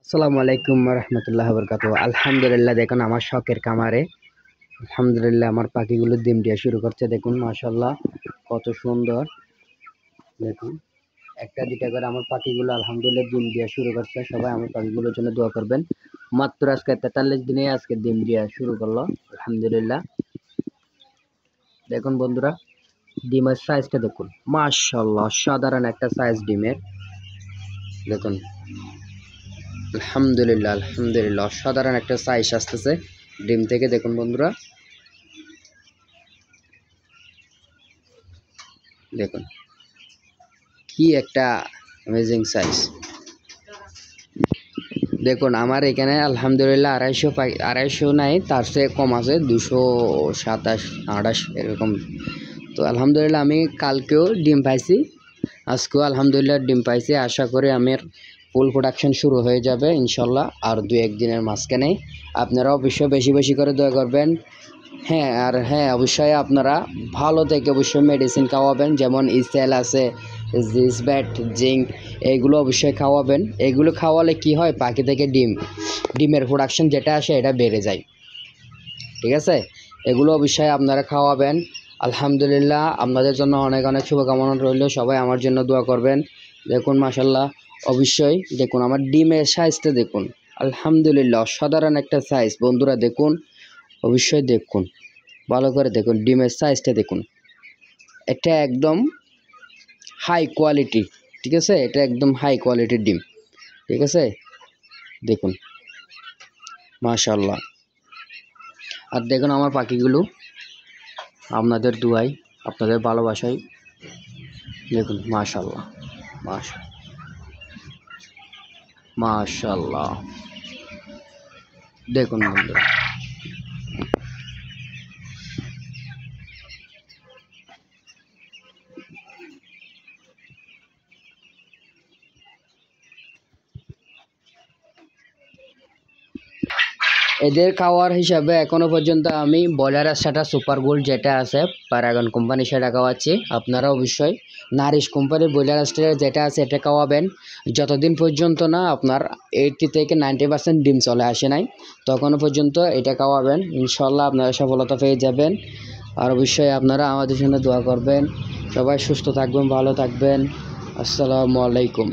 আসসালামু আলাইকুম রহমতুল্লাহ বরকাত। আলহামদুলিল্লাহ, দেখুন আমার শখের খামারে আলহামদুলিল্লাহ আমার পাখিগুলো ডিম দেওয়া শুরু করছে। দেখুন মাশাআল্লাহ কত সুন্দর। দেখুন একটা দুটা করে আমার পাখিগুলো আলহামদুলিল্লাহ ডিম দেওয়া শুরু করছে। সবাই আমার পাখিগুলোর জন্য দোয়া করবেন। মাত্র আজকে 43 দিনে আজকে ডিম দেওয়া শুরু করলো আলহামদুলিল্লাহ। দেখুন বন্ধুরা, ডিমের সাইজটা দেখুন মাশাআল্লাহ, সাধারণ একটা সাইজ ডিমের। দেখুন আলহামদুলিল্লাহ আলহামদুলিল্লাহ অসাধারণ একটা সাইজ আসতেছে ডিম থেকে। দেখুন বন্ধুরা, দেখুন কি একটা অ্যামেজিং সাইজ। দেখুন আমার এখানে আলহামদুলিল্লাহ 250 নাই, তার চেয়ে কম আছে, 227 28 এরকম। তো আলহামদুলিল্লাহ আমি কালকেও ডিম পাইছি, আজকেও আলহামদুলিল্লাহ ডিম পাইছি। আশা করি আমার ফুল প্রোডাকশন শুরু হয়ে যাবে ইনশাল্লাহ আর 2-1 দিনের মাঝখানে। আপনারা অবশ্যই বেশি বেশি করে দোয়া করবেন। হ্যাঁ অবশ্যই আপনারা ভালো থেকে অবশ্যই মেডিসিন খাওয়াবেন, যেমন ইসেল আছে, জিসব্যাট, জিঙ্ক, এইগুলো অবশ্যই খাওয়াবেন। এগুলো খাওয়ালে কি হয়, পাখি থেকে ডিমের প্রোডাকশন যেটা আসে এটা বেড়ে যায়। ঠিক আছে, এগুলো অবশ্যই আপনারা খাওয়াবেন। আলহামদুলিল্লাহ আপনাদের জন্য অনেক অনেক শুভকামনা রইল। সবাই আমার জন্য দোয়া করবেন। দেখুন মাশাল্লাহ, অবশ্যই দেখুন আমার ডিমের সাইজটা দেখুন আলহামদুলিল্লাহ অসাধারণ একটা সাইজ। বন্ধুরা দেখুন, অবশ্যই দেখুন, ভালো করে দেখুন ডিমের সাইজটা দেখুন। এটা একদম হাই কোয়ালিটি, ঠিক আছে, এটা একদম হাই কোয়ালিটির ডিম। ঠিক আছে, দেখুন মাশাআল্লাহ। আর দেখুন আমার পাখিগুলো আপনাদের দুয়ায়, আপনাদের ভালোবাসায়, দেখুন মাশাআল্লাহ মাশাআল্লাহ। দেখুন বন্ধুরা, এদের খাওয়ার হিসাবে এখনো পর্যন্ত আমি ব্রয়লার সেটা সুপার গোল্ড যেটা আছে প্যারাগন কোম্পানি সেটা খাওয়াচ্ছি। আপনারা অবশ্যই নারিশ কোম্পানির ব্রয়লার স্টার যেটা আছে এটা খাওয়াবেন। যতদিন পর্যন্ত না আপনার 80 থেকে 90% ডিম চলে আসে নাই, তখনও পর্যন্ত এটা খাওয়াবেন। ইনশাল্লাহ আপনারা সফলতা পেয়ে যাবেন। আর অবশ্যই আপনারা আমাদের জন্য দোয়া করবেন। সবাই সুস্থ থাকবেন, ভালো থাকবেন। আসসালামু আলাইকুম।